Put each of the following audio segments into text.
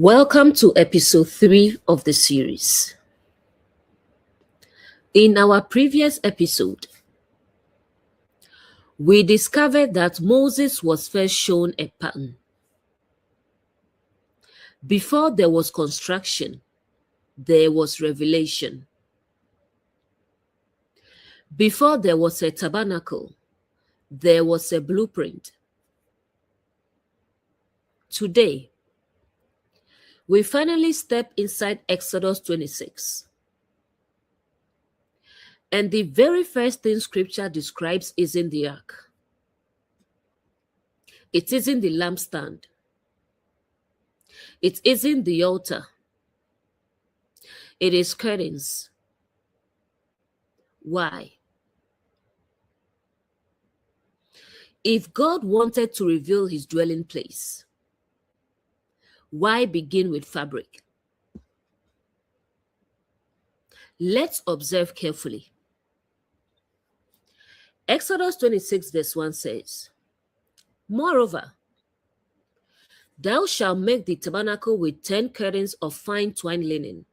Welcome to episode 3 of the series. In our previous episode, we discovered that Moses was first shown a pattern. Before there was construction, there was revelation. Before there was a tabernacle, there was a blueprint. Today, we finally step inside Exodus 26. And the very first thing scripture describes isn't the ark. It isn't the lampstand. It isn't the altar. It is curtains. Why? If God wanted to reveal his dwelling place, why begin with fabric? Let's observe carefully. Exodus 26 verse 1 says, "Moreover, thou shalt make the tabernacle with 10 curtains of fine twined linen,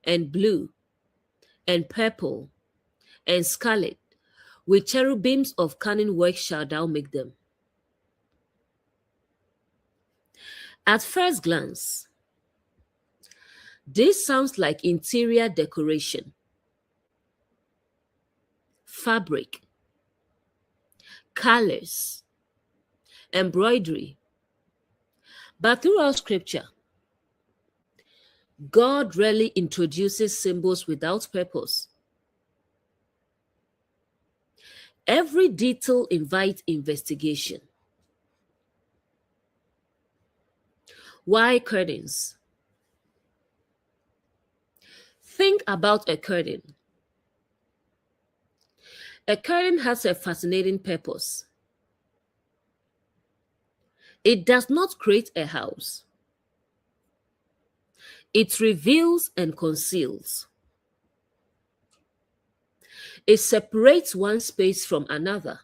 and blue, and purple, and scarlet, with cherubims of cunning work shalt thou make them." At first glance, this sounds like interior decoration, fabric, colors, embroidery. But throughout scripture, God rarely introduces symbols without purpose. Every detail invites investigation. Why curtains? Think about a curtain. A curtain has a fascinating purpose. It does not create a house. It reveals and conceals. It separates one space from another.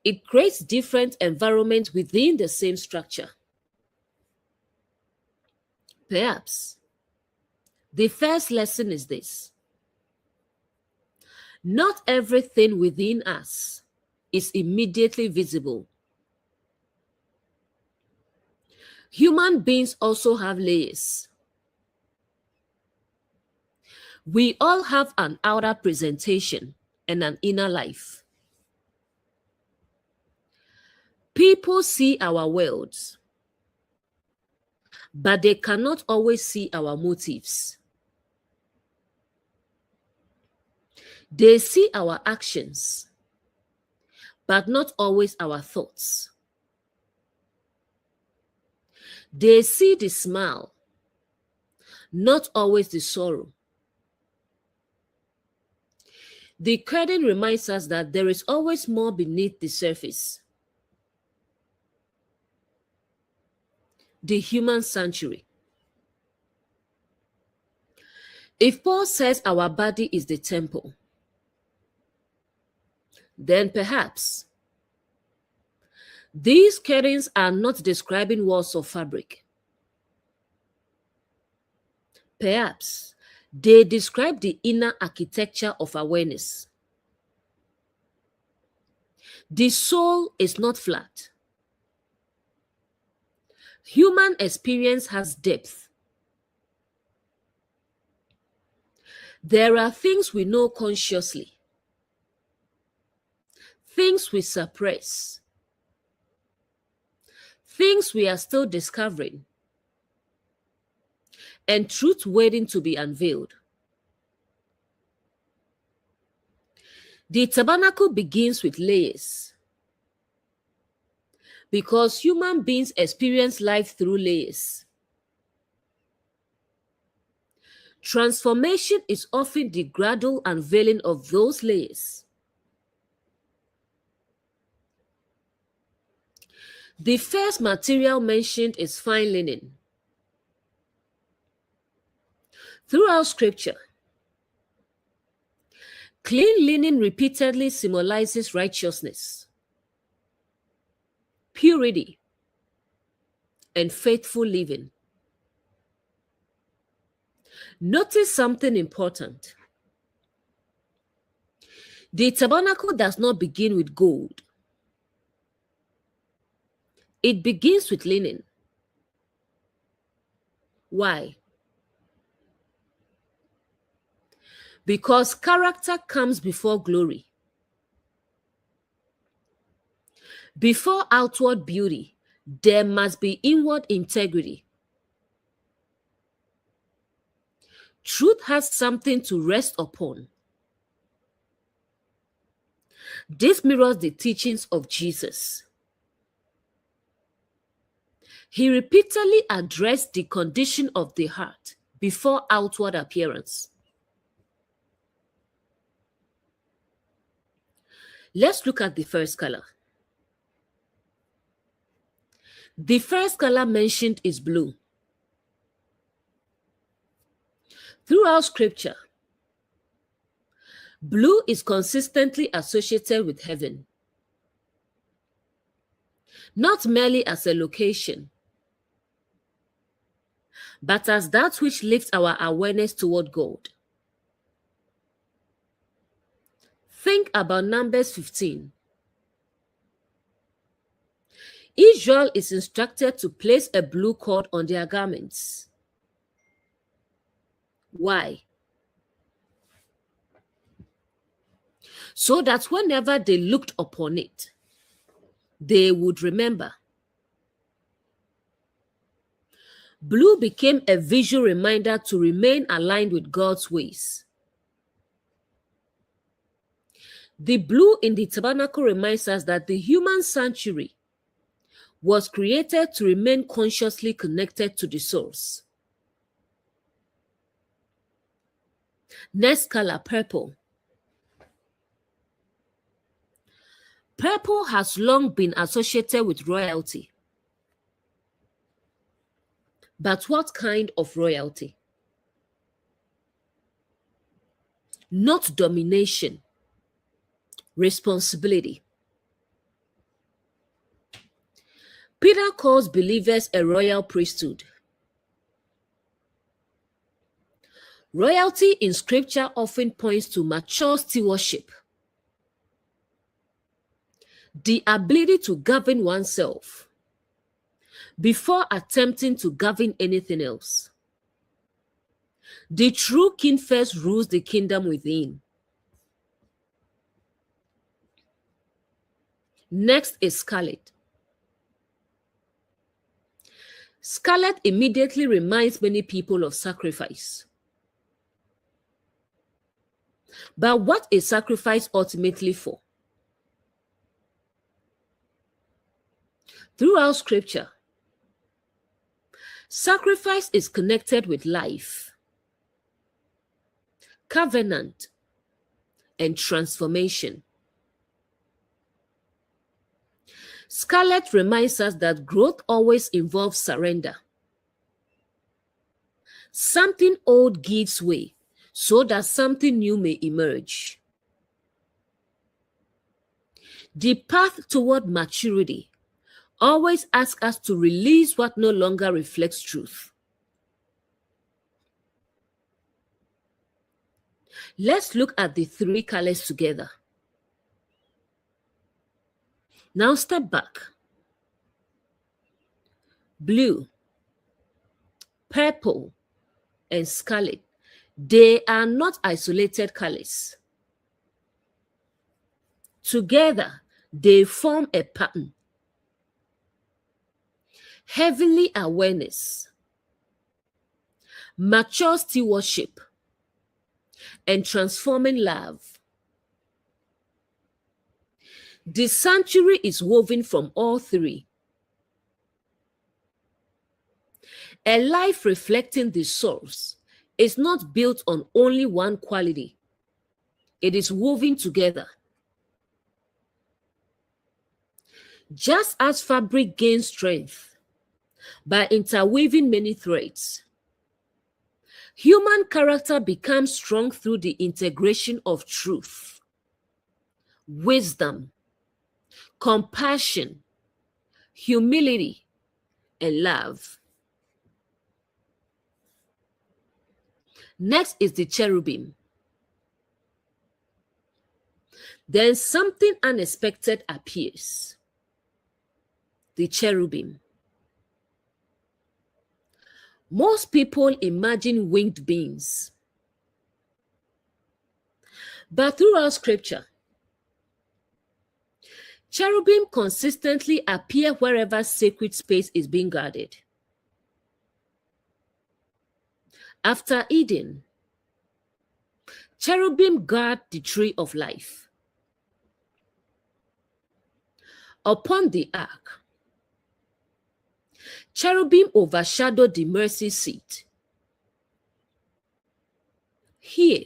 It creates different environments within the same structure. Perhaps the first lesson is this: not everything within us is immediately visible. Human beings also have layers. We all have an outer presentation and an inner life. People see our worlds, but they cannot always see our motives. They see our actions, but not always our thoughts. They see the smile, not always the sorrow. The curtain reminds us that there is always more beneath the surface. The human sanctuary. If Paul says our body is the temple, then perhaps these curtains are not describing walls of fabric. Perhaps they describe the inner architecture of awareness. The soul is not flat. Human experience has depth. There are things we know consciously, things we suppress, things we are still discovering, and truth waiting to be unveiled. The tabernacle begins with layers because human beings experience life through layers. Transformation is often the gradual unveiling of those layers. The first material mentioned is fine linen. Throughout scripture, clean linen repeatedly symbolizes righteousness, purity, and faithful living. Notice something important. The tabernacle does not begin with gold. It begins with linen. Why? Because character comes before glory. Before outward beauty, there must be inward integrity. Truth has something to rest upon. This mirrors the teachings of Jesus. He repeatedly addressed the condition of the heart before outward appearance. Let's look at the first color. The first color mentioned is blue. Throughout scripture, blue is consistently associated with heaven, not merely as a location, but as that which lifts our awareness toward God. Think about Numbers 15. Israel is instructed to place a blue cord on their garments. Why? So that whenever they looked upon it, they would remember. Blue became a visual reminder to remain aligned with God's ways. The blue in the tabernacle reminds us that the human sanctuary was created to remain consciously connected to the source. Next color, purple. Purple has long been associated with royalty. But what kind of royalty? Not domination, responsibility. Peter calls believers a royal priesthood. Royalty in scripture often points to mature stewardship, the ability to govern oneself before attempting to govern anything else. The true king first rules the kingdom within. Next is scarlet. Scarlet immediately reminds many people of sacrifice. But what is sacrifice ultimately for? Throughout scripture, sacrifice is connected with life, covenant, and transformation. Scarlet reminds us that growth always involves surrender. Something old gives way so that something new may emerge. The path toward maturity always asks us to release what no longer reflects truth. Let's look at the three colors together. Now step back. Blue, purple, and scarlet. They are not isolated colors. Together, they form a pattern. Heavenly awareness, mature stewardship, and transforming love. The sanctuary is woven from all three. A life reflecting the source is not built on only one quality. It is woven together. Just as fabric gains strength by interweaving many threads, human character becomes strong through the integration of truth, wisdom, compassion, humility, and love. Next is the cherubim. Then something unexpected appears. The cherubim. Most people imagine winged beings. But throughout scripture, cherubim consistently appear wherever sacred space is being guarded. After Eden, cherubim guard the tree of life. Upon the ark, cherubim overshadow the mercy seat. Here,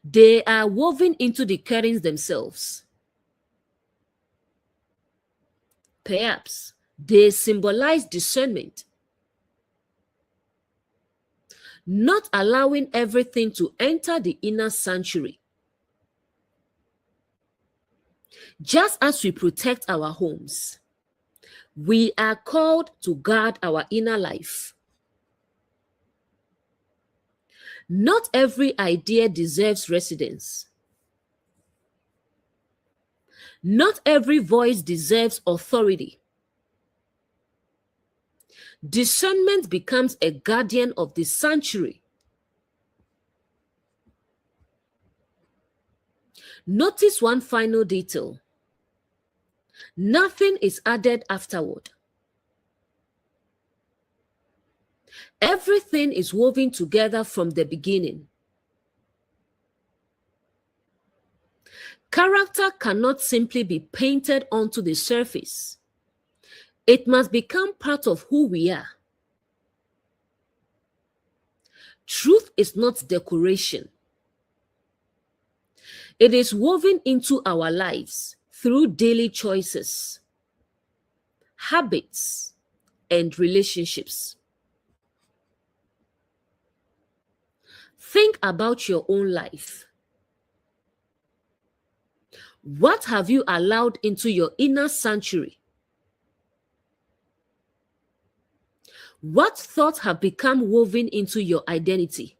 they are woven into the curtains themselves. Perhaps they symbolize discernment, not allowing everything to enter the inner sanctuary. Just as we protect our homes, we are called to guard our inner life. Not every idea deserves residence. Not every voice deserves authority. Discernment becomes a guardian of the sanctuary. Notice one final detail. Nothing is added afterward. Everything is woven together from the beginning. Character cannot simply be painted onto the surface. It must become part of who we are. Truth is not decoration. It is woven into our lives through daily choices, habits, and relationships. Think about your own life. What have you allowed into your inner sanctuary? What thoughts have become woven into your identity?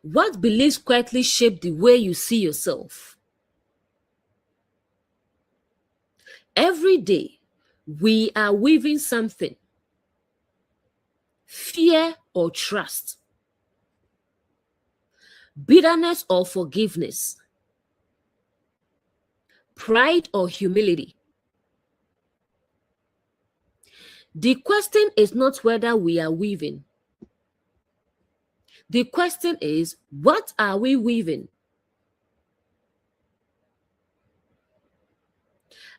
What beliefs quietly shape the way you see yourself? Every day, we are weaving something. Fear or trust, bitterness or forgiveness, pride or humility. The question is not whether we are weaving. The question is, what are we weaving?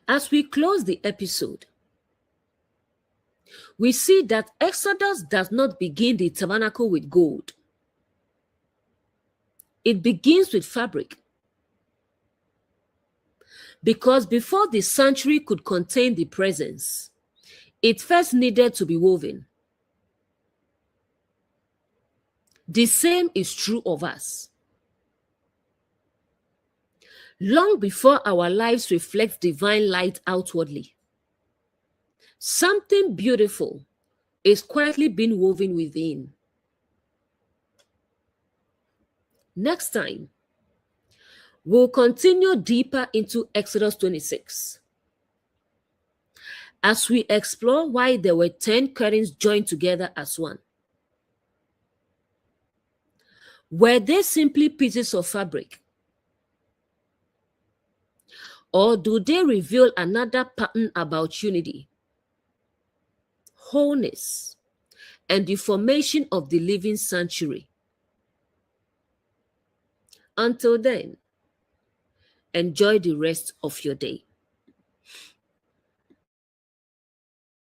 As we close the episode, we see that Exodus does not begin the tabernacle with gold. It begins with fabric. Because before the sanctuary could contain the presence, it first needed to be woven. The same is true of us. Long before our lives reflect divine light outwardly, something beautiful is quietly being woven within. Next time, we'll continue deeper into Exodus 26 as we explore why there were 10 curtains joined together as one. Were they simply pieces of fabric? Or do they reveal another pattern about unity, wholeness, and the formation of the living sanctuary? Until then, enjoy the rest of your day.